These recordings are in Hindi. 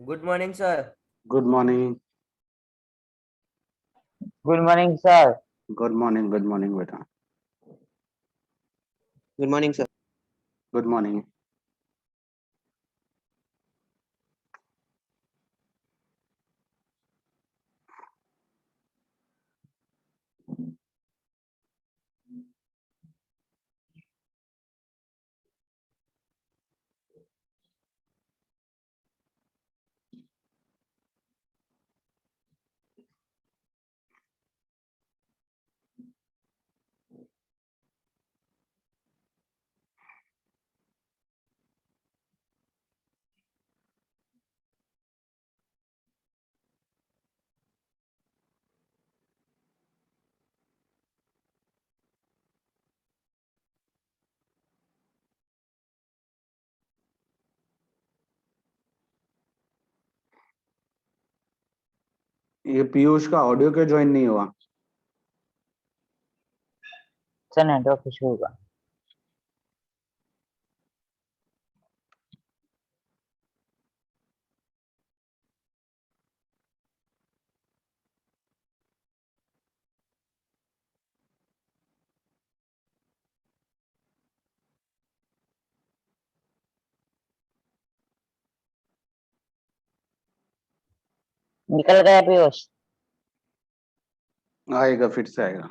Good morning, sir. Good morning. Good morning, sir. Good morning. Good morning, beta. Good morning, sir. Good morning. ये पीयूष का ऑडियो क्यों ज्वाइन नहीं हुआ? सर नेटवर्क इशू होगा। निकल गया पीयूष। आएगा, फिर से आएगा।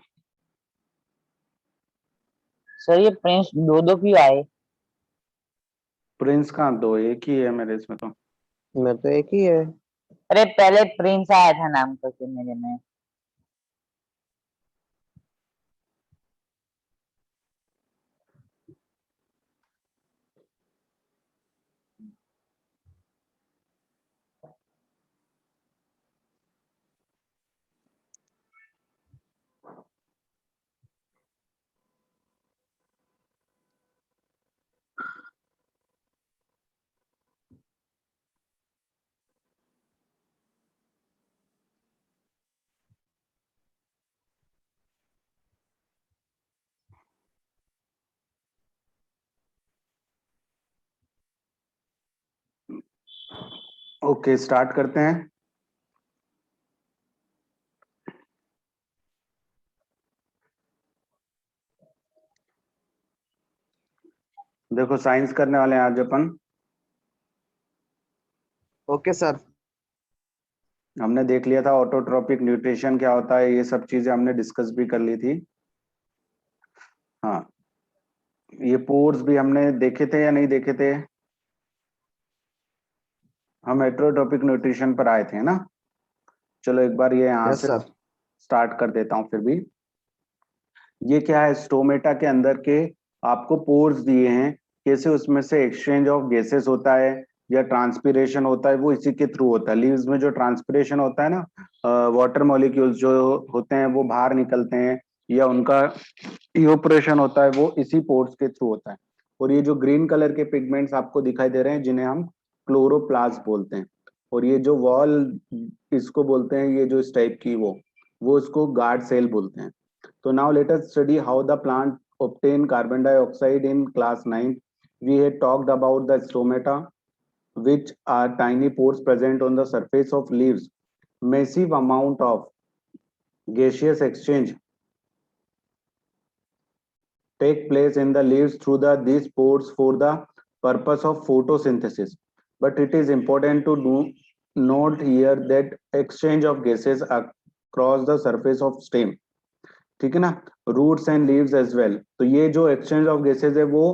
सर ये प्रिंस दो दो क्यों आए? प्रिंस कहाँ? दो, एक ही है मेरे इसमें तो। मैं तो एक ही है। अरे पहले प्रिंस आया था नाम करके मेरे में। ओके, स्टार्ट करते हैं। देखो, साइंस करने वाले हैं आज अपन। Okay sir. हमने देख लिया था ऑटोट्रॉपिक न्यूट्रिशन क्या होता है, ये सब चीजें हमने डिस्कस भी कर ली थी। हाँ, ये पोर्स भी हमने देखे थे या नहीं देखे थे? हम हेटेरोट्रॉपिक न्यूट्रिशन पर आए थे ना। चलो एक बार ये यहाँ यस से सर। स्टार्ट कर देता हूँ फिर भी। ये क्या है? स्टोमेटा के अंदर के आपको पोर्स दिए हैं, कैसे उसमें से एक्सचेंज ऑफ गैसेस होता है या ट्रांसपिरेशन होता है, वो इसी के थ्रू होता है। लीव्स में जो ट्रांसपिरेशन होता है ना, वाटर मॉलिक्यूल्स जो होते हैं वो बाहर निकलते हैं, या उनका इवोपरेशन होता है, वो इसी पोर्स के थ्रू होता है। और ये जो ग्रीन कलर के पिगमेंट्स आपको दिखाई दे रहे हैं, जिन्हें हम क्लोरोप्लास्ट बोलते हैं। और ये जो वॉल इसको बोलते हैं, ये जो इस टाइप की वो इसको गार्ड सेल बोलते हैं। So now let us study how the plant obtain carbon dioxide in class 9. We had talked about the stomata, which are tiny pores present on the surface of leaves. Massive amount of gaseous exchange take place in the leaves through these pores for the purpose of photosynthesis. But it is important to note here that exchange of gases across the surface of stem, ठीक है ना, roots and leaves as well. तो ये जो एक्सचेंज ऑफ गैसेज है वो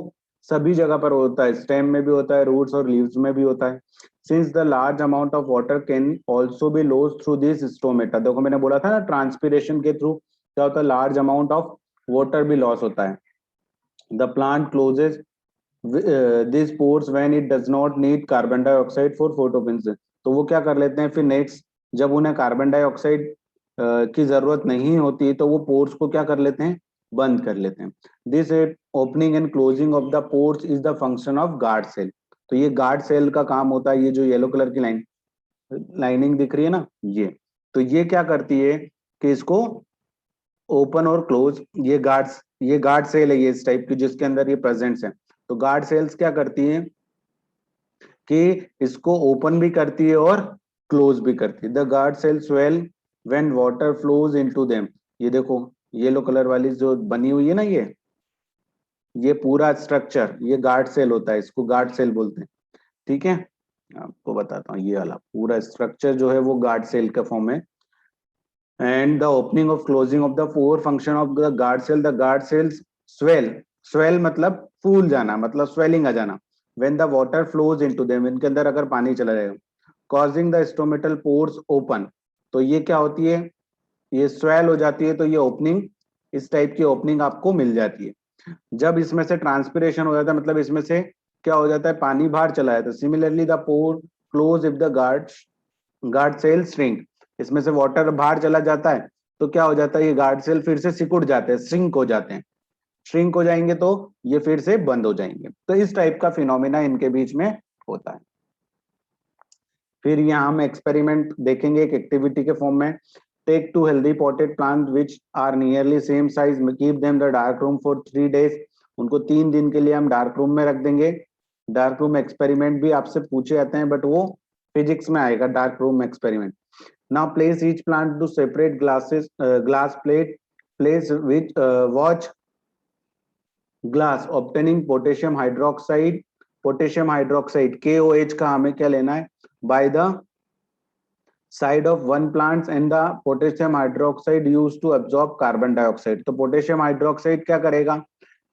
सभी जगह पर होता है, स्टेम में भी होता है, रूट्स और लीव्स में भी होता है। Since the large amount of water can also be loss through this stomata. देखो मैंने बोला था ना, ट्रांसपिरेशन के थ्रू क्या होता है, लार्ज अमाउंट ऑफ वाटर भी लॉस होता है। The plant closes this pores when it does not need carbon dioxide for photosynthesis. तो वो क्या कर लेते हैं फिर नेक्स्ट, जब उन्हें कार्बन डाइऑक्साइड की जरूरत नहीं होती तो वो पोर्स को क्या कर लेते हैं, बंद कर लेते हैं। This opening and closing of the pores is the function of guard cell. तो ये गार्ड सेल का काम होता है। ये जो येलो कलर की लाइनिंग दिख रही है ना, ये तो ये क्या करती है कि इसको ओपन और क्लोज, ये गार्ड सेल है, ये इस टाइप की जिसके अंदर ये प्रेजेंट्स है। तो गार्ड सेल्स क्या करती हैं कि इसको ओपन भी करती है और क्लोज भी करती है। The guard cell swell when water flows into them. ये देखो येलो कलर वाली जो बनी हुई है ना, ये पूरा स्ट्रक्चर ये गार्ड सेल होता है, इसको गार्ड सेल बोलते हैं। ठीक है, आपको बताता हूँ, ये वाला पूरा स्ट्रक्चर जो है वो गार्ड सेल का फॉर्म है। And the opening of closing of the four function of the guard cells swell. Swell मतलब फूल जाना, मतलब स्वेलिंग आ जाना। When the water flows into them, इनके अंदर अगर पानी चला जाएगा। Causing the stomatal pores open, तो ये क्या होती है, ये स्वेल हो जाती है, तो ये ओपनिंग, इस टाइप की ओपनिंग आपको मिल जाती है। जब इसमें से ट्रांसपिरेशन हो जाता है, मतलब इसमें से क्या हो जाता है, पानी बाहर चला जाता है। Similarly the pore close if the guard cell shrink, इसमें से वाटर बाहर चला जाता है तो क्या हो जाता है, ये गार्ड सेल फिर से सिकुड़ जाते हैं, श्रिंक हो जाते हैं। श्रिंक हो जाएंगे तो ये फिर से बंद हो जाएंगे। तो इस टाइप का फिनोमिना इनके बीच में होता है। फिर यहाँ हम एक्सपेरिमेंट देखेंगे एक एक्टिविटी के फॉर्म में। Take 2 healthy potted plant which are nearly same size, keep them the dark room for 3 days। उनको 3 दिन के लिए हम डार्क रूम में रख देंगे। डार्क रूम एक्सपेरिमेंट भी आपसे पूछे जाते हैं, बट वो फिजिक्स में आएगा dark room experiment. Now place each plant to separate glass plate, place which watch glass obtaining potassium hydroxide. Potassium hydroxide KOH का हमें क्या लेना है, by the side of one plants and the potassium hydroxide use to absorb carbon dioxide. तो पोटेशियम हाइड्रोक्साइड क्या करेगा,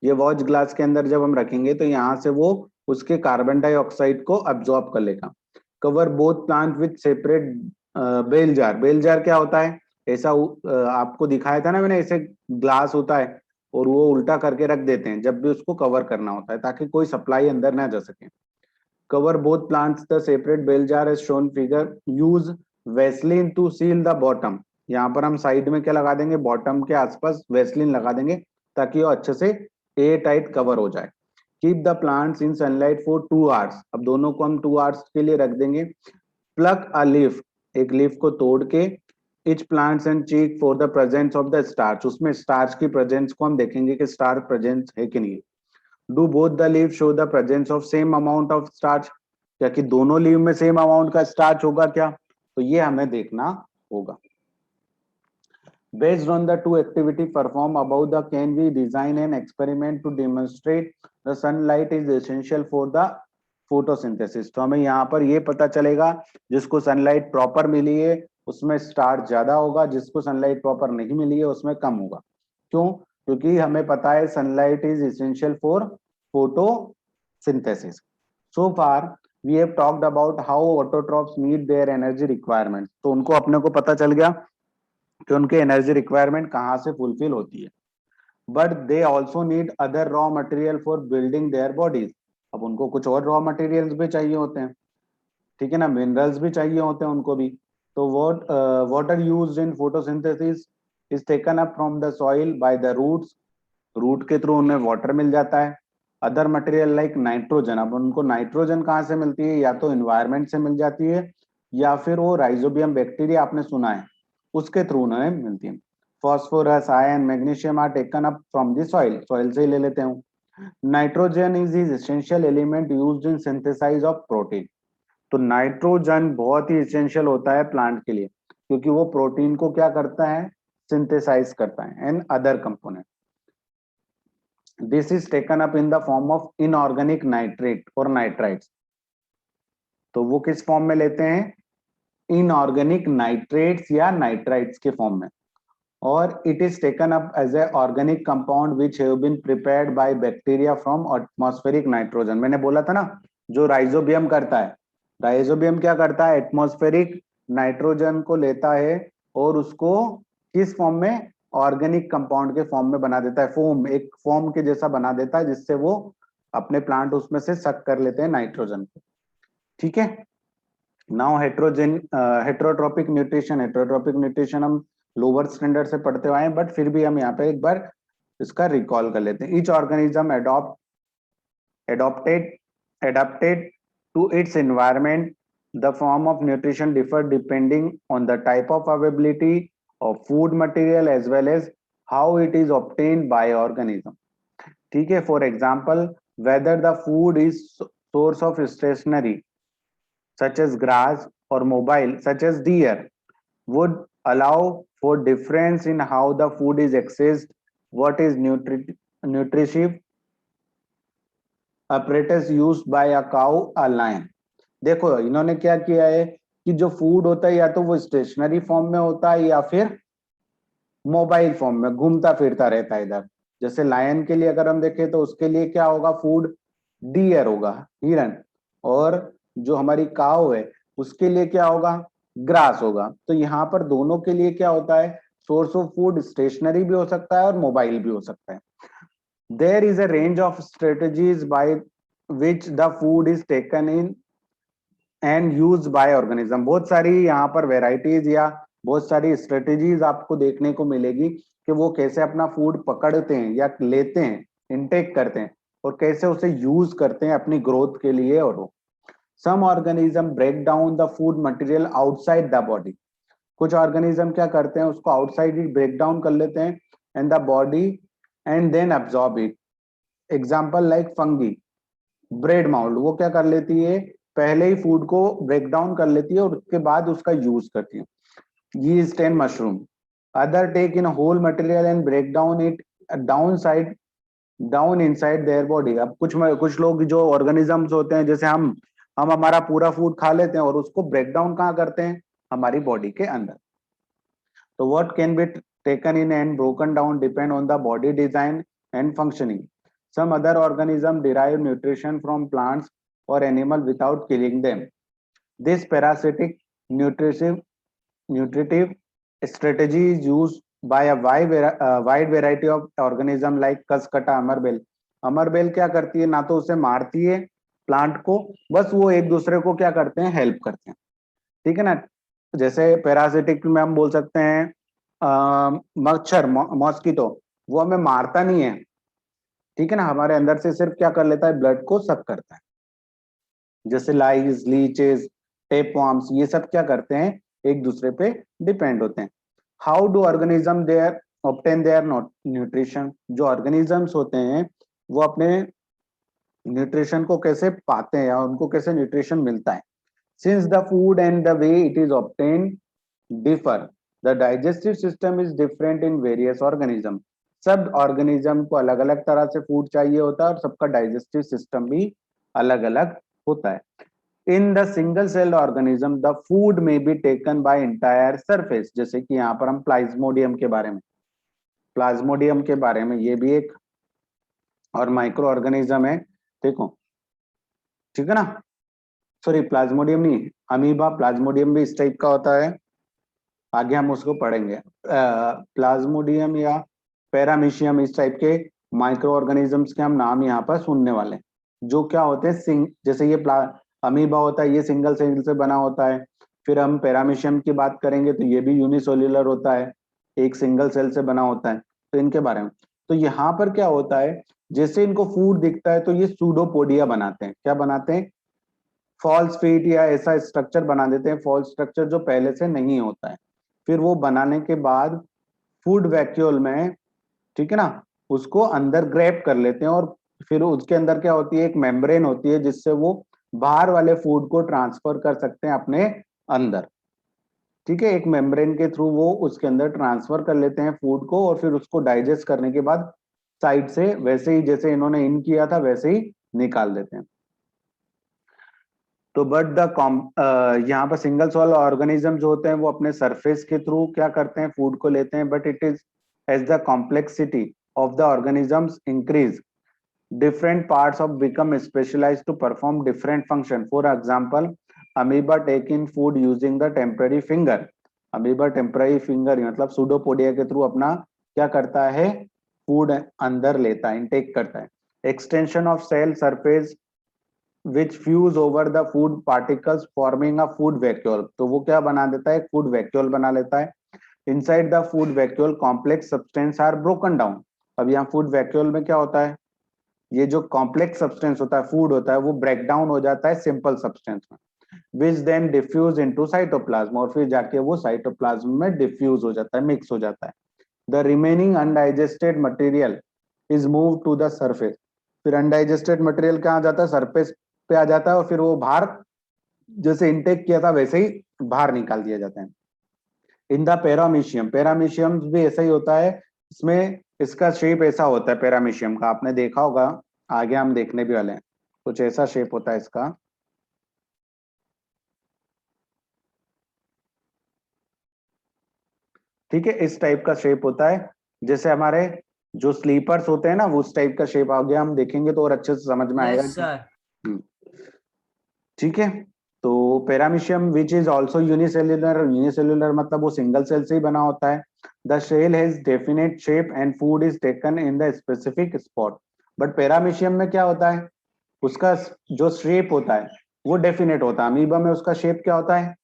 ये वॉच ग्लास के अंदर जब हम रखेंगे तो यहाँ से वो उसके कार्बन डाइऑक्साइड को अब्सॉर्ब कर लेगा। Cover both plant with separate bell jar. Bell jar क्या होता है, ऐसा आपको दिखाया था ना मैंने, ऐसे ग्लास होता है और वो उल्टा करके रख देते हैं जब भी उसको कवर करना होता है, ताकि कोई सप्लाई अंदर ना जा सके। Cover both plants the separate bell jar as shown figure. Use vaseline to seal the bottom. यहाँ पर हम साइड में क्या लगा देंगे, बॉटम के आसपास वेस्लिन लगा देंगे ताकि वो अच्छे से एयर टाइट कवर हो जाए। Keep the plants in sunlight for 2 hours। अब दोनों को हम 2 hours के लिए रख देंगे। प्लक अ लीफ, एक लीफ को तोड़ के, each plants and check for the presence of the starch. उसमें स्टार्च की प्रेजेंस को हम देखेंगे कि स्टार्च प्रेजेंस है कि नहीं। Do both the leave show the presence of same amount of starch, क्या कि दोनों लीव में सेम अमाउंट का स्टार्च होगा क्या, तो ये हमें देखना होगा। Based on the two activity performed above, the can we design an experiment to demonstrate the sunlight is essential for the photosynthesis। तो हमें यहाँ पर ये पता चलेगा, जिसको सनलाइट प्रॉपर मिली है उसमें स्टार्च ज्यादा होगा, जिसको सनलाइट प्रॉपर नहीं मिली है उसमें कम होगा। क्यों, क्योंकि हमें पता है sunlight is essential for photosynthesis. So far we have talked about how autotrophs meet their energy requirement. तो उनको अपने को पता चल गया कि उनके एनर्जी रिक्वायरमेंट कहाँ से फुलफिल होती है। But they also need other raw material for building their bodies. अब उनको कुछ और रॉ मटेरियल्स भी चाहिए होते हैं, ठीक है ना, मिनरल्स भी चाहिए होते हैं उनको भी। तो water used in photosynthesis is taken up from the soil by the roots. Root के थ्रू उन्हें वाटर मिल जाता है। अदर मटेरियल लाइक नाइट्रोजन, अब उनको नाइट्रोजन कहाँ से मिलती है, या तो इन्वायरमेंट से मिल जाती है या फिर वो राइजोबियम बैक्टीरिया आपने सुना है उसके थ्रू उन्हें मिलती है। Phosphorus, iron, magnesium are taken up from the soil, soil से ही ले लेते हैं। Nitrogen is essential element used in synthesize of protein. तो नाइट्रोजन बहुत ही एसेंशियल होता है प्लांट के लिए, क्योंकि वो प्रोटीन को क्या करता है, सिंथेसाइज करता है and other component. This is taken up in the form of inorganic nitrate और नाइट्राइट्स। तो वो किस फॉर्म में लेते हैं, इनऑर्गेनिक नाइट्रेट्स या नाइट्राइट्स के फॉर्म में। और it is taken up as a organic compound which have been prepared by bacteria from atmospheric nitrogen. मैंने बोला था ना, जो राइजोबियम करता है, राइजोबियम क्या करता है, एटमॉस्फेरिक नाइट्रोजन को लेता है और उसको किस फॉर्म में, ऑर्गेनिक कंपाउंड के फॉर्म में बना देता है, फोम, एक फॉर्म के जैसा बना देता है, जिससे वो अपने प्लांट उसमें से सक कर लेते हैं नाइट्रोजन को। ठीक है, now heterotrophic nutrition. Heterotrophic nutrition हम लोअर स्टैंडर्ड से पढ़ते हुए हैं, बट फिर भी हम यहाँ पे एक बार इसका रिकॉल कर लेते हैं। Each organism adapted to its environment. The form of nutrition differ depending on the type of availability of food material as well as how it is obtained by organism. ठीक है, for example, whether the food is source of stationary such as grass or mobile such as deer would allow for difference in how the food is accessed, what is nutritive apparatus used by a cow or lion. देखो इन्होंने क्या किया है कि जो फूड होता है या तो वो स्टेशनरी फॉर्म में होता है या फिर मोबाइल फॉर्म में घूमता फिरता रहता है इधर। जैसे लायन के लिए अगर हम देखें तो उसके लिए क्या होगा फूड, डियर होगा, हिरन। और जो हमारी काव है उसके लिए क्या होगा, ग्रास होगा। तो यहाँ पर दोनों के लिए क्या होता है, सोर्स ऑफ फूड स्टेशनरी भी हो सकता है और मोबाइल भी हो सकता है। There is a range of strategies by which the food is taken in and use by organism. बहुत सारी यहाँ पर वेराइटीज या बहुत सारी स्ट्रेटेजीज आपको देखने को मिलेगी कि वो कैसे अपना फूड पकड़ते हैं या लेते हैं, इनटेक करते हैं और कैसे उसे यूज करते हैं अपनी ग्रोथ के लिए। और वो some organism break down the food material outside the body. कुछ ऑर्गेनिज्म क्या करते हैं, उसको आउटसाइड ही ब्रेक डाउन कर लेते हैं and the body and then absorb it. Example like fungi, bread mould, वो क्या कर लेती है, पहले ही फूड को ब्रेक डाउन कर लेती है और उसके बाद उसका यूज करती है। Yeast and mushroom, other take in whole material and break down it down inside their body. अब कुछ लोग जो ऑर्गेनिजम्स होते हैं, जैसे हम हमारा पूरा फूड खा लेते हैं और उसको ब्रेक डाउन कहाँ करते हैं, हमारी बॉडी के अंदर। तो what can be taken in and broken down depend on the body design and functioning. Some other organisms derive nutrition from plants or animal without killing them. This parasitic nutritive strategy is used by a wide variety of organisms like Cuscuta, अमरबेल। अमरबेल क्या करती है, ना तो उसे मारती है प्लांट को, बस वो एक दूसरे को क्या करते हैं, हेल्प करते हैं। ठीक है ना। जैसे पैरासिटिक में हम बोल सकते हैं मच्छर, मॉस्किटो, वो हमें मारता नहीं है, ठीक है ना, हमारे अंदर से सिर्फ क्या कर लेता है, ब्लड को सक करता है। जैसे लाइज, लीचेस, टेपवर्म्स, ये सब क्या करते हैं, एक दूसरे पे डिपेंड होते हैं। How do organism their obtain their nutrition. जो ऑर्गेनिजम्स होते हैं वो अपने न्यूट्रिशन को कैसे पाते हैं या उनको कैसे न्यूट्रिशन मिलता है। Since the food and the way it is obtain differ, the digestive system is different in various organism. सब ऑर्गेनिज्म को अलग अलग तरह से फूड चाहिए होता है और सबका डाइजेस्टिव सिस्टम भी अलग अलग होता है। In the single celled organism the food may be taken by entire surface. जैसे कि यहाँ पर हम प्लाज्मोडियम के बारे में, ये भी एक और माइक्रो ऑर्गेनिज्म है, देखो, ठीक है ना। सॉरी, प्लाज्मोडियम नहीं, अमीबा, प्लाज्मोडियम भी इस टाइप का होता है, आगे हम उसको पढ़ेंगे। प्लाज्मोडियम या पैरामीशियम, इस टाइप के माइक्रो ऑर्गेनिजम्स के हम नाम यहाँ पर सुनने वाले, जो क्या होते हैं, जैसे ये अमीबा होता है, ये सिंगल सेल से बना होता है। फिर हम पैरामीशियम की बात करेंगे तो ये भी यूनिसेल्युलर होता है, एक सिंगल सेल से बना होता है। तो इनके बारे में तो यहाँ पर क्या होता है, जैसे इनको फूड दिखता है तो ये सूडोपोडिया बनाते हैं। क्या बनाते हैं, फॉल्स फीट या ऐसा स्ट्रक्चर बना देते हैं, फॉल्स स्ट्रक्चर जो पहले से नहीं होता है। फिर वो बनाने के बाद फूड वैक्यूल में, ठीक है ना, उसको अंदर ग्रैब कर लेते हैं और फिर उसके अंदर क्या होती है, एक मेम्ब्रेन होती है जिससे वो बाहर वाले फूड को ट्रांसफर कर सकते हैं अपने अंदर। ठीक है, एक मेम्ब्रेन के थ्रू वो उसके अंदर ट्रांसफर कर लेते हैं फूड को और फिर उसको डाइजेस्ट करने के बाद साइड से वैसे ही जैसे इन्होंने इन किया था वैसे ही निकाल देते हैं। तो बट द यहाँ पर सिंगल सेल ऑर्गेनिज्म जो होते हैं वो अपने सरफेस के थ्रू क्या करते हैं, फूड को लेते हैं। But it is as the complexity of the organisms increase, different parts of become specialized to perform different function. For example, amoeba take in food using the temporary finger. amoeba temporary finger मतलब सूडोपोडिया के थ्रू अपना क्या करता है, फूड अंदर लेता है, इनटेक करता है। Extension of cell surface which fuse over the food particles forming a food vacuole. तो वो क्या बना देता है, फूड वैक्यूल बना लेता है। Inside the food vacuole complex substance are broken down. अब यहाँ फूड वैक्यूल में क्या होता है, ये जो कॉम्प्लेक्स सब्सटेंस होता है, फूड होता है, वो ब्रेक डाउन हो जाता है सिंपल सब्सटेंस में, which then diffuse into cytoplasm, और फिर जाके वो साइटोप्लाज्म में डिफ्यूज हो जाता है, मिक्स हो जाता है। The remaining undigested material is move to the surface. फिर अनडाइजेस्टेड मटेरियल कहाँ जाता है, सरफेस पे आ जाता है और फिर वो बाहर जैसे इनटेक किया था वैसे ही बाहर निकाल दिया जाता है। इन द पैरामीशियम, पैरामीशियम भी ऐसा ही होता है, इसमें इसका शेप ऐसा होता है पैरामीशियम का, आपने देखा होगा, आगे हम देखने भी वाले हैं, कुछ ऐसा शेप होता है इसका। ठीक है, इस टाइप का शेप होता है, जैसे हमारे जो स्लीपर्स होते हैं ना, वो उस टाइप का शेप आ गया, हम देखेंगे तो और अच्छे से समझ में आएगा। Yes, sir. हम्म, ठीक है। तो paramecium which is also unicellular, unicellular मतलब वो सिंगल सेल से ही बना होता है। The cell has definite shape and food is taken in the specific spot. But paramecium में क्या होता है, उसका जो शेप होता है वो डेफिनेट होता है, अमीबा में उसका शेप क्या होता है,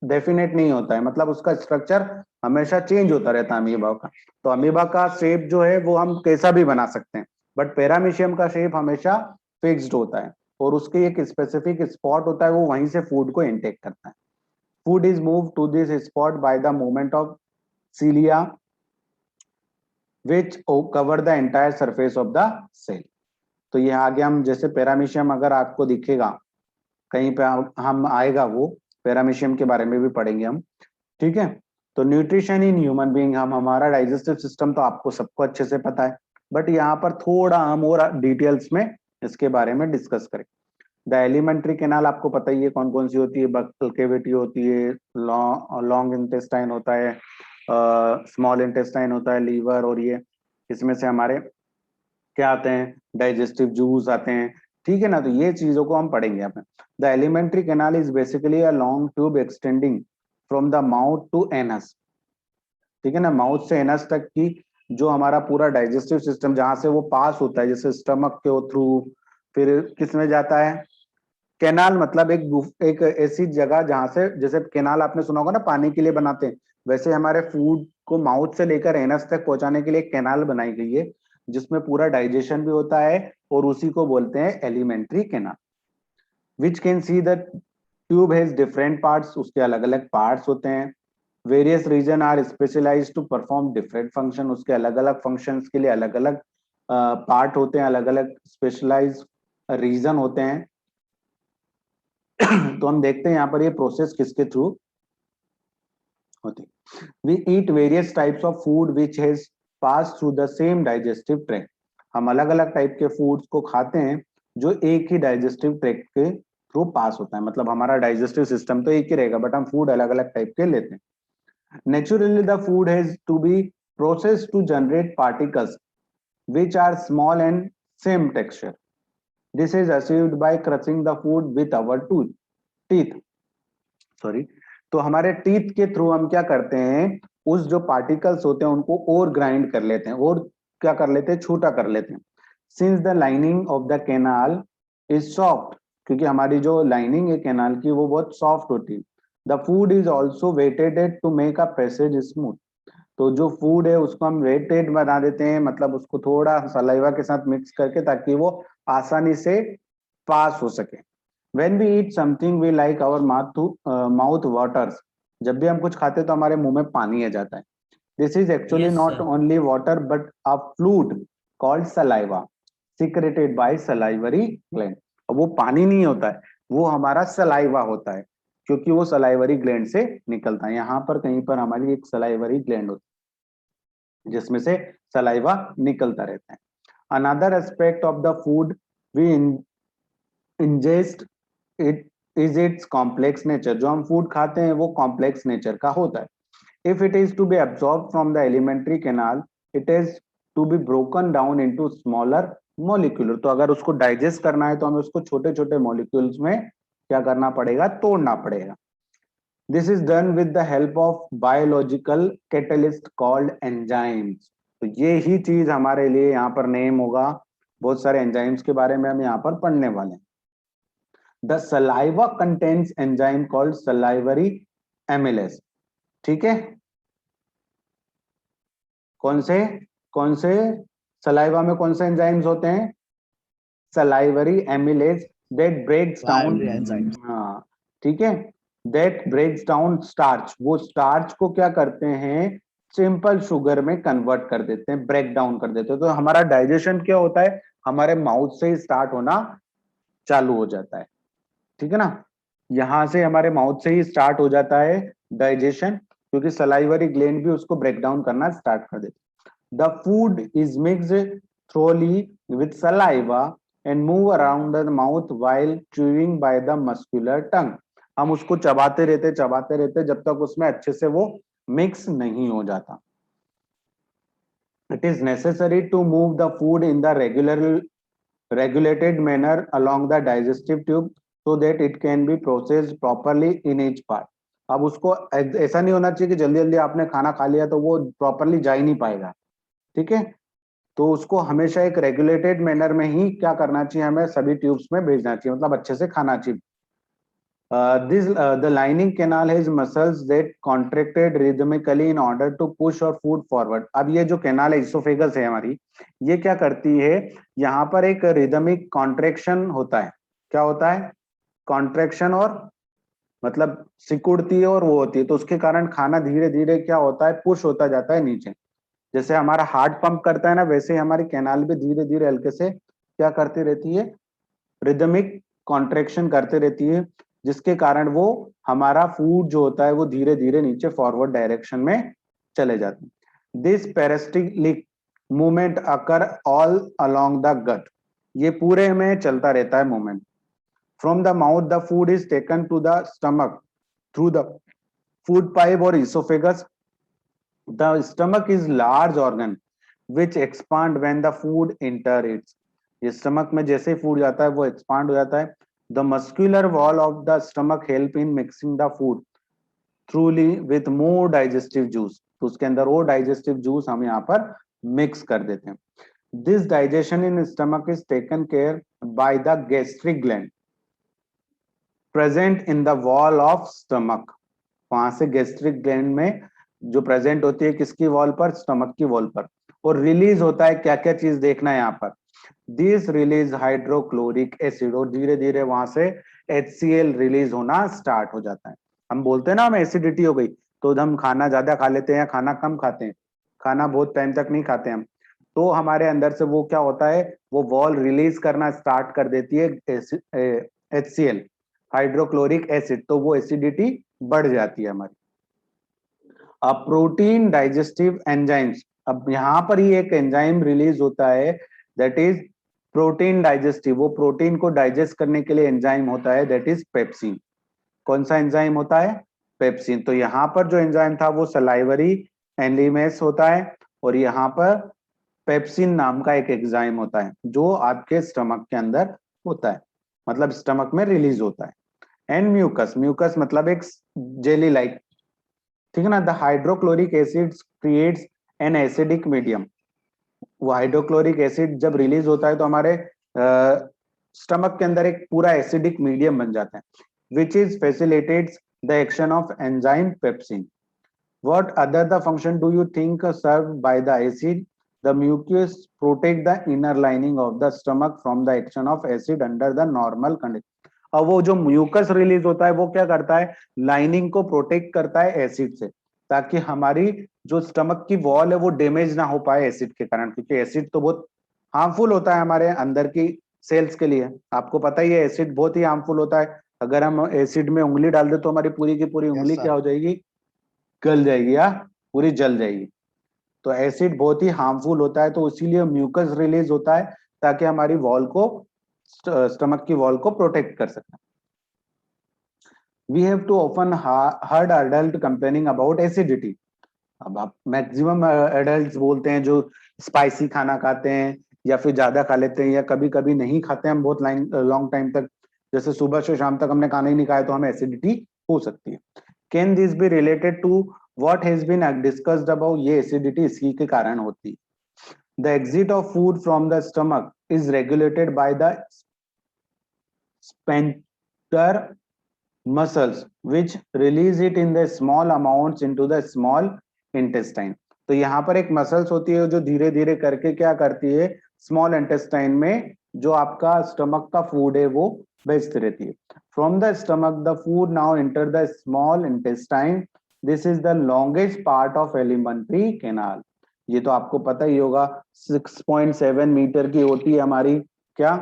डेफिनेट नहीं होता है, मतलब उसका स्ट्रक्चर हमेशा चेंज होता रहता है अमीबा का। तो अमीबा का शेप जो है वो हम कैसा भी बना सकते हैं, बट पैरामीशियम का शेप हमेशा फिक्स्ड होता है, और उसके एक स्पेसिफिक स्पॉट होता है, वो वहीं से फूड को इनटेक करता है। Food is move to this spot by the movement of cilia which cover the entire surface of the cell. तो ये आगे हम जैसे पैरामीशियम अगर आपको दिखेगा कहीं पे, हम आएगा वो पैरामीशियम के बारे में भी पढ़ेंगे हम। ठीक है। तो न्यूट्रिशन इन ह्यूमन बीइंग, हम हमारा डाइजेस्टिव सिस्टम तो आपको सबको अच्छे से पता है, बट यहाँ पर थोड़ा हम और डिटेल्स में इसके बारे में डिस्कस करें। द एलिमेंट्री कैनाल आपको पता ही है कौन कौन सी होती है, बक्कल कैविटी होती है, लॉन्ग इंटेस्टाइन होता है, स्मॉल इंटेस्टाइन होता है, लीवर, और ये इसमें से हमारे क्या आते हैं, डाइजेस्टिव जूस आते हैं। ठीक है ना, तो ये चीजों को हम पढ़ेंगे यहाँ पे। The alimentary canal is basically a long tube extending from the mouth to anus. ठीक है ना, माउथ से एनस तक की जो हमारा पूरा डाइजेस्टिव सिस्टम जहां से वो पास होता है, जैसे स्टमक के थ्रू, फिर किस में जाता है, कैनाल मतलब एक ऐसी जगह जहां से, जैसे कैनाल आपने सुना होगा ना पानी के लिए बनाते हैं, वैसे हमारे फूड को माउथ से लेकर एनस तक पहुंचाने के लिए एक कैनाल बनाई गई है, जिसमें पूरा डाइजेशन भी होता है, और उसी को बोलते हैं alimentary canal. Which can see the tube has different parts, उसके अलग अलग पार्ट्स होते हैं। Various region are specialized to perform different function, उसके अलग अलग फंक्शंस के लिए अलग अलग पार्ट होते हैं, अलग अलग स्पेशलाइज रीजन होते हैं। तो हम देखते हैं यहाँ पर ये प्रोसेस किसके थ्रू होती है। We eat various types of food which has pass through the same digestive tract, हम अलग अलग टाइप के फूड्स को खाते हैं जो एक ही डाइजेस्टिव ट्रैक्ट के थ्रू पास होता है, मतलब हमारा डाइजेस्टिव सिस्टम तो एक ही रहेगा, बट हम फूड अलग अलग टाइप के लेते हैं। Naturally the food has to be processed to generate particles which are small and same texture. This is achieved by crushing the food with our teeth. Sorry. तो हमारे टीथ के थ्रू हम क्या करते हैं, उस जो पार्टिकल्स होते हैं उनको और ग्राइंड कर लेते हैं, और क्या कर लेते हैं, छोटा कर लेते हैं। Since the lining of the canal is soft, क्योंकि हमारी जो लाइनिंग है कैनाल की वो बहुत सॉफ्ट होती है। The food is also wetted to make a passage smooth, तो जो फूड है उसको हम वेटेड बना देते हैं, मतलब उसको थोड़ा सलाइवा के साथ मिक्स करके, ताकि वो आसानी से पास हो सके। When we eat something we like our mouth waters, जब भी हम कुछ खाते हैं तो हमारे मुंह में पानी आ जाता है। This is actually Yes, not sir. only water but a fluid called saliva secreted by salivary gland। अब वो पानी नहीं होता है, वो हमारा सलाइवा होता है, क्योंकि वो सलाइवरी ग्लैंड से निकलता है। यहाँ पर कहीं पर हमारी एक सलाइवरी ग्लैंड होती है जिसमें से सलाइवा निकलता रहता है। Another aspect of the food we ingest it is its complex nature, जो हम फूड खाते हैं वो कॉम्प्लेक्स नेचर का होता है। If it is to be absorbed from the alimentary canal, it is to be broken down into smaller molecule। तो अगर उसको डाइजेस्ट करना है तो हमें उसको छोटे छोटे मॉलिक्यूल्स में क्या करना पड़ेगा, तोड़ना पड़ेगा। This is done with the help of biological catalyst called enzymes। तो ये ही चीज हमारे लिए यहाँ पर नेम होगा, बहुत सारे एंजाइम्स के बारे में हम यहाँ पर पढ़ने वाले हैं। The saliva contains enzyme called salivary amylase। ठीक है, कौन से सलाइवा में कौन से एंजाइम्स होते हैं, salivary amylase that breaks down, Salivary enzymes. हाँ ठीक है, that breaks down starch, वो स्टार्च को क्या करते हैं, सिंपल शुगर में कन्वर्ट कर देते हैं, ब्रेक डाउन कर देते हैं। तो हमारा डाइजेशन क्या होता है, हमारे माउथ से ही स्टार्ट होना चालू हो जाता है। ठीक है ना, यहाँ से हमारे माउथ से ही स्टार्ट हो जाता है डाइजेशन, क्योंकि सलाइवरी ग्लैंड भी उसको ब्रेक डाउन करना स्टार्ट कर देते। The food is mixed thoroughly with saliva and move around the mouth while chewing by the muscular tongue. हम उसको चबाते रहते जब तक उसमें अच्छे से वो मिक्स नहीं हो जाता। It is necessary to move the food in the regulated manner along the digestive tube so that it can be processed properly in each part. अब उसको ऐसा नहीं होना चाहिए कि जल्दी जल्दी आपने खाना खा लिया तो वो प्रॉपरली जा ही नहीं पाएगा, ठीक है। तो उसको हमेशा एक रेगुलेटेड मैनर में ही क्या करना चाहिए, हमें सभी ट्यूब्स में भेजना चाहिए, मतलब अच्छे से खाना चाहिए। The lining canal has muscles that contracted rhythmically in order to push or food forward. अब ये जो कैनाल है, इसोफेगस है हमारी, ये क्या करती है, यहाँ पर एक रिदमिक कॉन्ट्रैक्शन होता है। क्या होता है? कॉन्ट्रैक्शन, और मतलब सिकुड़ती है और वो होती है, तो उसके कारण खाना धीरे धीरे क्या होता है, पुश होता जाता है नीचे। जैसे हमारा हार्ट पंप करता है ना, वैसे ही हमारी कैनाल भी धीरे धीरे हल्के से क्या करती रहती है, रिदमिक कॉन्ट्रैक्शन करते रहती है, जिसके कारण वो हमारा फूड जो होता है वो धीरे धीरे नीचे फॉरवर्ड डायरेक्शन में चले जाते हैं। This peristaltic movement occur all along the gut, ये पूरे में चलता रहता है movement. From the mouth the food is taken to the stomach through the food pipe और oesophagus. The stomach is large organ which expand when the food enter its. ये स्टमक में जैसे ही फूड जाता है वो एक्सपांड हो जाता है। The muscular wall of the stomach help in mixing the food truly with more digestive juice. तो उसके अंदर वो digestive juice हम यहाँ पर mix कर देते हैं। This digestion in stomach is taken care by the gastric gland present in the wall of stomach. वहां से gastric gland में जो present होती है किसकी वॉल पर, स्टमक की वॉल पर, और रिलीज होता है क्या क्या चीज देखना है यहाँ पर। दिस रिलीज हाइड्रोक्लोरिक एसिड, और धीरे धीरे वहां से HCl रिलीज होना स्टार्ट हो जाता है। हम बोलते हैं ना हमें एसिडिटी हो गई, तो हम खाना ज्यादा खा लेते हैं या खाना कम खाते हैं, खाना बहुत टाइम तक नहीं खाते हम, तो हमारे अंदर से वो क्या होता है, वो वॉल रिलीज करना स्टार्ट कर देती है HCl, हाइड्रोक्लोरिक एसिड, तो वो एसिडिटी बढ़ जाती है हमारी। अब प्रोटीन डाइजेस्टिव एंजाइम्स, अब यहाँ पर ही एक एंजाइम रिलीज होता है, दैट इज प्रोटीन डाइजेस्टिव। वो प्रोटीन को डाइजेस्ट करने के लिए एंजाइम होता है, दैट इज पेप्सिन। कौन सा एंजाइम होता है? पेप्सिन। तो यहाँ पर जो एंजाइम था वो सलाइवरी एंजाइमेस होता है, और यहाँ पर पेप्सिन नाम का एक एंजाइम होता है जो आपके स्टमक के अंदर होता है, मतलब स्टमक में रिलीज होता है। एंड म्यूकस, म्यूकस मतलब एक जेली लाइक, ठीक है ना। The hydrochloric acid creates an acidic medium. वो हाइड्रोक्लोरिक एसिड जब रिलीज होता है तो हमारे स्टमक के अंदर एक पूरा एसिडिक मीडियम बन जाता है, which is facilitates the action of enzyme pepsin. What other the function do you think served by the acid? The mucus protect the inner lining of the stomach from the action of acid under the normal condition. अब वो जो म्यूकस रिलीज होता है वो क्या करता है, लाइनिंग को प्रोटेक्ट करता है एसिड से, ताकि हमारी जो स्टमक की वॉल है वो डैमेज ना हो पाए एसिड के कारण, क्योंकि एसिड तो बहुत हार्मफुल होता है हमारे अंदर की सेल्स के लिए। आपको पता ही है एसिड बहुत ही हार्मफुल होता है। अगर हम एसिड में उंगली डाल दे तो हमारी पूरी की पूरी उंगली क्या हो जाएगी, गल जाएगी या पूरी जल जाएगी। तो एसिड बहुत ही हार्मफुल होता है, तो इसीलिए म्यूकस रिलीज होता है ताकि हमारी वॉल को, स्टमक की वॉल को प्रोटेक्ट कर सके। We have to often heard adult complaining about acidity. अब आप मैक्सिमम एडल्ट बोलते हैं जो स्पाइसी खाना खाते हैं या फिर ज्यादा खा लेते हैं, या कभी कभी नहीं खाते हैं हम बहुत लॉन्ग टाइम तक, जैसे सुबह से शाम तक हमने खाना ही नहीं खाया तो हमें एसिडिटी हो सकती है। Can this be related to what has been discussed about? ये एसिडिटी इसी के कारण होती है। The exit of food from the stomach is regulated by the sphincter muscles which release it in the small amounts into the small intestine। तो यहाँ पर एक मसल्स होती है जो धीरे धीरे करके क्या करती है, स्मॉल इंटेस्टाइन में जो आपका स्टमक का फूड है वो भेजती रहती है। From the stomach the food now enter the small intestine, this is the longest part of alimentary canal. ये तो आपको पता ही होगा, 6.7 मीटर की होती है हमारी क्या,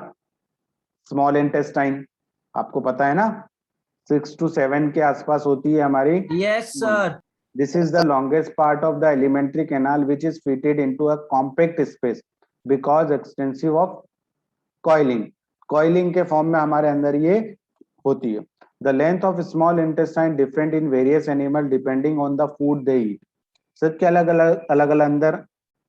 स्मॉल इंटेस्टाइन, आपको पता है ना। 6 to 7 के आसपास होती है हमारी। Yes, sir. This is the longest part of the alimentary canal which is fitted into a compact space because extensive of coiling. Coiling के फॉर्म में हमारे अंदर ये होती है। The length of small intestine different in various animal depending on the food they eat. सबके अलग अलग अंदर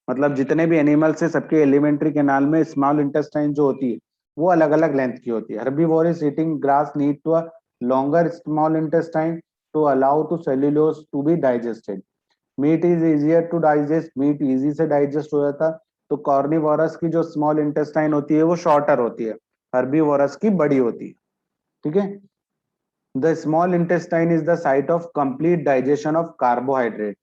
मतलब जितने भी एनिमल्स है सबके एलिमेंट्री कैनाल में स्मॉल इंटेस्टाइन जो होती है वो अलग अलग लेंथ की होती है। Herbivorous eating grass need to a longer small intestine to allow to cellulose to be digested. Meat is easier to digest, meat easy से डाइजेस्ट हो जाता। तो कॉर्निवोरस की जो स्मॉल इंटेस्टाइन होती है वो शॉर्टर होती है, हर्बीवोरस की बड़ी होती है। ठीक है। The small intestine is the site of complete digestion of carbohydrate.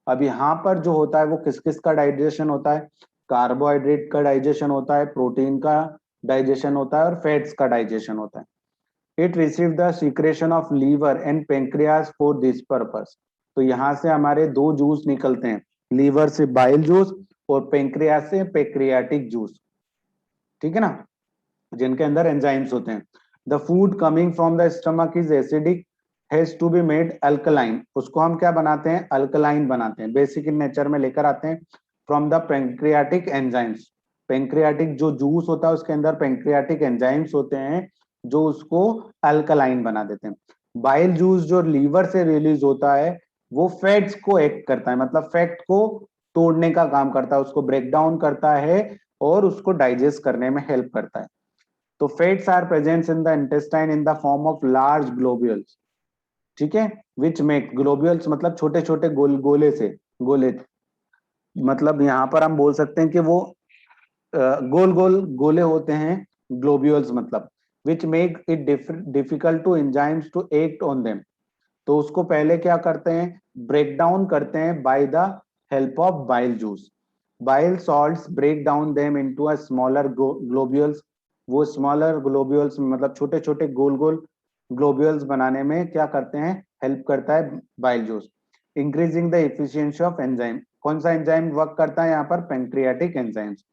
अब यहाँ पर जो होता है वो किस किस का डाइजेशन होता है? कार्बोहाइड्रेट का डाइजेशन होता है, प्रोटीन का डाइजेशन होता है और फैट्स का डाइजेशन होता है। It receive the secretion of liver and pancreas for this purpose. तो यहाँ से हमारे दो जूस निकलते हैं, लीवर से बाइल जूस और पेंक्रियास से पेक्रियाटिक जूस। ठीक है ना, जिनके अंदर एंजाइम्स होते हैं। The food coming from the stomach is acidic has to be made alkaline. उसको हम क्या बनाते हैं? अल्कलाइन बनाते हैं, बेसिक इन नेचर में लेकर आते हैं from the pancreatic enzymes. Pancreatic जो जूस होता है उसके अंदर पेंक्रियाटिक एंजाइम्स होते हैं जो उसको अल्कलाइन बना देते हैं। बाइल जूस जो लीवर से रिलीज होता है वो फैट्स को एक्ट करता है, मतलब फैट को तोड़ने का काम करता है, उसको ब्रेक डाउन करता है और उसको डाइजेस्ट करने में हेल्प करता है। तो fats are present in the intestine in the form of large globules. ठीक है, विच मेक ग्लोब्यूल्स मतलब छोटे छोटे गोले से गोले, मतलब यहाँ पर हम बोल सकते हैं कि वो गोल गोल गोले होते हैं ग्लोब्यूल्स, मतलब which make it difficult to enzymes to act on them. तो उसको पहले क्या करते हैं? ब्रेक डाउन करते हैं by the help of bile juice. Bile salts break down them into a smaller globules. वो स्मॉलर ग्लोब्यूल्स मतलब छोटे छोटे गोल गोल ग्लोब्यूल्स बनाने में क्या करते हैं? हेल्प करता है bile juice. Increasing the efficiency of enzyme. कौन सा एंजाइम वर्क करता है यहाँ पर? Pancreatic enzymes.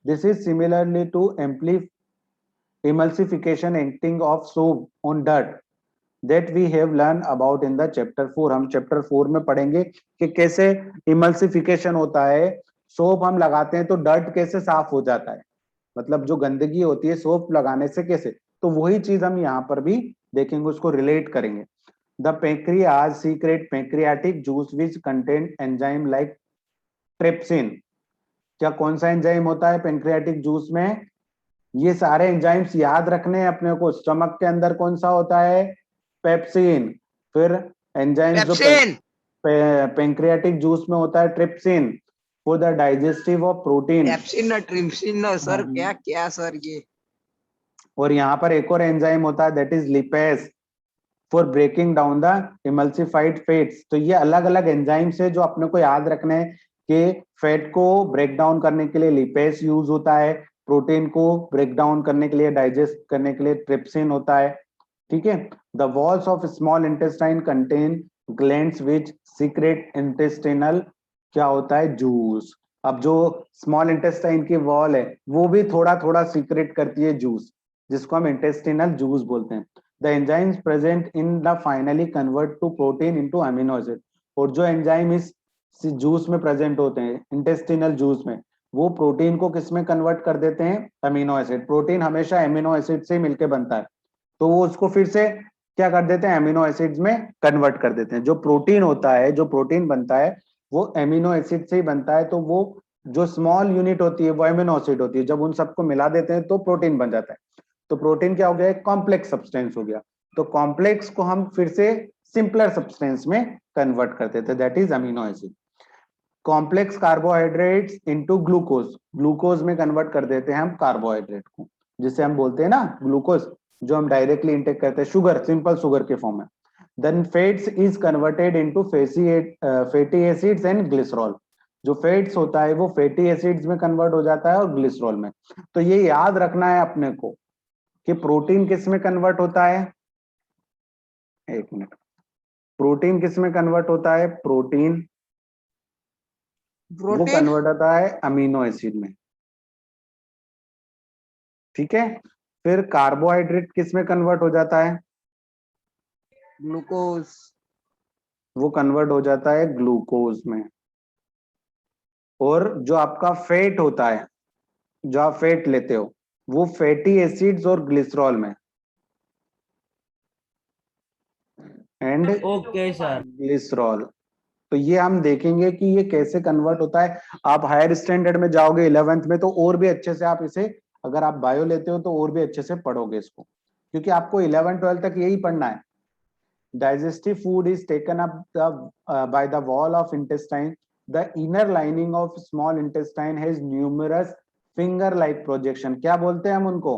This is similarly to emulsification acting of soap on dirt that we have learned about in the chapter 4। हम चैप्टर 4 में पढ़ेंगे कि कैसे इमल्सिफिकेशन होता है। सोप हम लगाते हैं तो डर्ट कैसे साफ हो जाता है, मतलब जो गंदगी होती है सोप लगाने से कैसे, तो वही चीज हम यहाँ पर भी देखेंगे, उसको रिलेट करेंगे। The pancreas secret pancreatic juice which contain enzyme like trypsin. क्या कौन सा एंजाइम होता है पेंक्रियाटिक जूस में? ये सारे एंजाइम्स याद रखने हैं अपने को। स्टमक के अंदर कौन सा होता है? पेप्सिन। फिर एंजाइम्स जो पेंक्रियाटिक जूस में होता है trypsin for the digestive of protein. Pepsin ना ट्रिप्सिन ना सर, क्या क्या सर ये। और यहाँ पर एक और एंजाइम होता है that is lipase for breaking down the emulsified fats. तो ये अलग अलग एंजाइम्स है जो अपने को याद रखने हैं कि फैट को ब्रेक डाउन करने के लिए लिपेस यूज होता है, प्रोटीन को ब्रेक डाउन करने के लिए डाइजेस्ट करने के लिए ट्रिप्सिन होता है। ठीक है। The walls of small intestine contain glands which secret intestinal क्या होता है? जूस। अब जो स्मॉल इंटेस्टाइन की वॉल है वो भी थोड़ा थोड़ा सीक्रेट करती है जूस, जिसको हम इंटेस्टिनल जूस बोलते हैं। The enzymes present in the finally convert to protein into amino acid. और जो एंजाइम इस जूस में प्रेजेंट होते हैं इंटेस्टिनल जूस में, वो प्रोटीन को किस में कन्वर्ट कर देते हैं? Amino acid. प्रोटीन हमेशा अमीनो एसिड से मिलकर बनता है, तो वो उसको फिर से क्या कर देते हैं? अमीनो एसिड्स में कन्वर्ट कर देते हैं। जो प्रोटीन होता है, जो प्रोटीन बनता है वो अमीनो एसिड से ही बनता है। तो वो जो स्मॉल यूनिट होती है वो अमीनो एसिड होती है, जब उन सबको मिला देते हैं तो प्रोटीन बन जाता है। तो प्रोटीन क्या हो गया? एक कॉम्प्लेक्स सब्सटेंस हो गया। तो कॉम्प्लेक्स को हम फिर से सिंपलर सब्सटेंस में कन्वर्ट कर देते हैं, that is amino acid. Complex carbohydrates into glucose, glucose में कन्वर्ट कर देते हैं हम कार्बोहाइड्रेट को, जिसे हम बोलते हैं ना ग्लूकोज, जो हम डायरेक्टली इंटेक करते हैं, शुगर, सिंपल शुगर के फॉर्म में। Then fats is converted into fatty acids and glycerol. जो फैट्स होता है वो फैटी एसिड्स में कन्वर्ट हो जाता है और ग्लिसरॉल में। तो ये याद रखना है अपने को कि प्रोटीन किस में कन्वर्ट होता है? एक मिनट, प्रोटीन किस में कन्वर्ट होता है? प्रोटीन वो कन्वर्ट होता है अमीनो एसिड में। ठीक है। फिर कार्बोहाइड्रेट किस में कन्वर्ट हो जाता है? ग्लूकोज। वो कन्वर्ट हो जाता है ग्लूकोज में। और जो आपका फेट होता है, जो आप फेट लेते हो, वो फैटी एसिड्स और ग्लिसरॉल में। And okay sir. ग्लिसरॉल। तो ये हम देखेंगे कि ये कैसे कन्वर्ट होता है। आप हायर स्टैंडर्ड में जाओगे 11th में, तो और भी अच्छे से आप इसे, अगर आप बायो लेते हो तो और भी अच्छे से पढ़ोगे इसको, क्योंकि आपको 11 12 तक यही पढ़ना है। Digestive food is taken up by the wall of intestine. The inner lining of small intestine has numerous finger-like projection. क्या बोलते हैं हम उनको?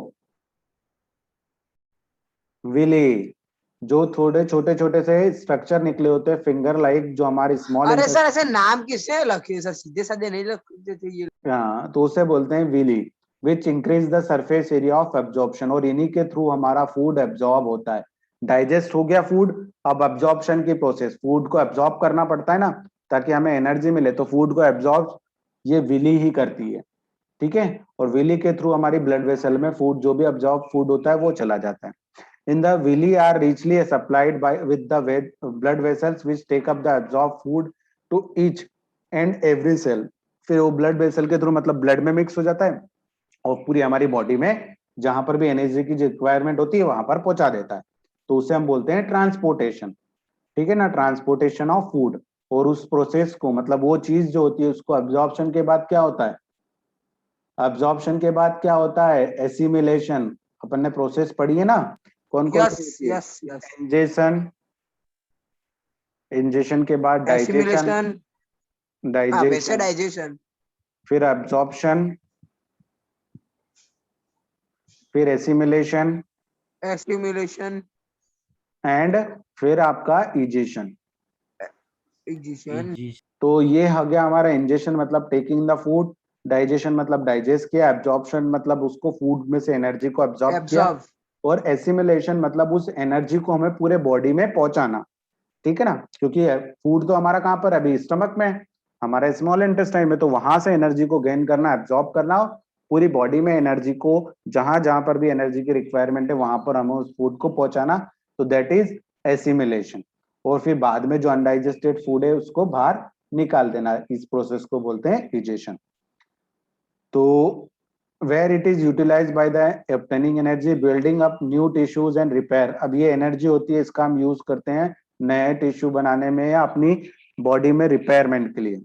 विली। जो थोड़े छोटे छोटे से स्ट्रक्चर निकले होते हैं फिंगर लाइक, जो हमारे स्मॉल अरे सर ऐसे नाम किससे रखे सर, सीधे साधे नहीं रखते थे ये। हाँ, तो उसे बोलते हैं villi, which increase the surface area of absorption. और इन्हीं के थ्रू हमारा फूड एब्जॉर्ब होता है। डाइजेस्ट हो गया फूड, अब एब्जॉर्प्शन की प्रोसेस, फूड को एब्जॉर्ब करना पड़ता है ना, ताकि हमें एनर्जी मिले, तो फूड को एब्जॉर्ब ये विली ही करती है। ठीक है। और विली के थ्रू हमारी ब्लड वेसल में फूड, जो भी एब्जॉर्ब फूड होता है, वो चला जाता है। In the villi are richly supplied by with the blood vessels which take up the absorbed food to each and every cell. फिर वो ब्लड वेसल के थ्रू, मतलब ब्लड में मिक्स हो जाता है और पूरी हमारी बॉडी में जहां पर भी एनर्जी की रिक्वायरमेंट होती है वहां पर पहुंचा देता है। तो उसे हम बोलते हैं ट्रांसपोर्टेशन। ठीक है ना, ट्रांसपोर्टेशन ऑफ फूड। और उस प्रोसेस को, मतलब वो चीज जो होती है उसको एब्जॉर्प्शन के बाद क्या होता है, एब्जॉर्प्शन के बाद क्या होता है, एसिमिलेशन। अपन ने प्रोसेस पढ़ी है ना, कौन कौन सी यस होती है? Yes yes. इंजेशन, इंजेशन के बाद डाइजेशन, एसिमिलेशन। हाँ वैसे डाइजेशन, डाइजेशन। फिर एब्जॉर्प्शन, फिर एसिमिलेशन, एसिमिलेशन। एंड फिर आपका इजेशन। इजेशन। जी। तो ये हो गया हमारा इंजेशन, मतलब टेकिंग द फूड। डाइजेशन मतलब डाइजेस्ट किया। एब्जॉर्प्शन मतलब उसको फूड में से एनर्जी को एब्जॉर्ब किया। एब्जॉर्ब। और एसिमिलेशन मतलब उस एनर्जी को हमें पूरे बॉडी में पहुंचाना। ठीक है ना, क्योंकि फूड तो हमारा कहां पर है अभी, स्टमक में है, हमारे स्मॉल इंटेस्टाइन में। तो वहां से एनर्जी को गेन करना, एब्जॉर्ब करना, पूरी बॉडी में एनर्जी को, जहां जहां पर भी एनर्जी की रिक्वायरमेंट है वहां पर हमें उस फूड को पहुंचाना। तो दैट इज एसिमिलेशन। और फिर बाद में जो अनडाइजेस्टेड फूड है उसको बाहर निकाल देना, इस प्रोसेस को बोलते हैं इजेशन। तो where it is utilized by the obtaining energy, building up new tissues and repair। अब ये एनर्जी होती है, इसका हम यूज करते हैं नए टिश्यू बनाने में या अपनी बॉडी में रिपेयरमेंट के लिए।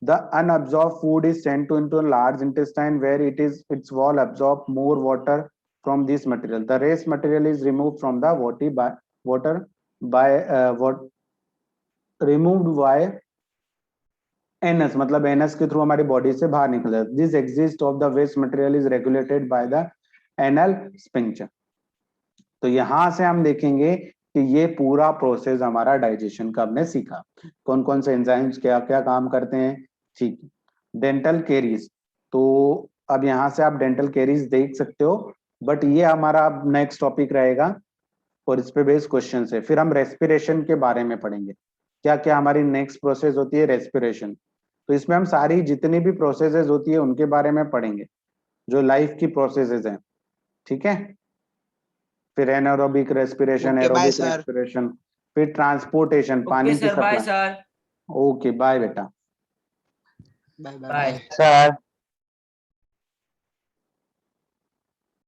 The unabsorbed food is sent to into a large intestine where its wall absorb more water from this material. The rest material is removed from the water by what removed by anus, मतलब एनस के थ्रू हमारी बॉडी से बाहर निकल जाता है। This exist of the waste material is regulated by the anal sphincter. तो यहां से हम देखेंगे कि ये पूरा प्रोसेस हमारा डाइजेशन का हमने सीखा, कौन कौन से एंजाइम्स क्या क्या काम करते हैं। ठीक। डेंटल केरीज, तो अब यहाँ से आप डेंटल केरीज देख सकते हो, बट ये हमारा नेक्स्ट टॉपिक रहेगा और इस पे बेस्ड क्वेश्चन है। फिर हम रेस्पिरेशन के बारे में पढ़ेंगे, क्या क्या हमारी नेक्स्ट प्रोसेस होती है, रेस्पिरेशन। तो इसमें हम सारी जितनी भी प्रोसेसेस होती है उनके बारे में पढ़ेंगे, जो लाइफ की प्रोसेसेस हैं। ठीक है। फिर anaerobic respiration, okay bye aerobic sir. Respiration, फिर ट्रांसपोर्टेशन, ओके पानी की sir, bye supply. Sir. Okay bye बेटा। Bye bye bye bye. Sir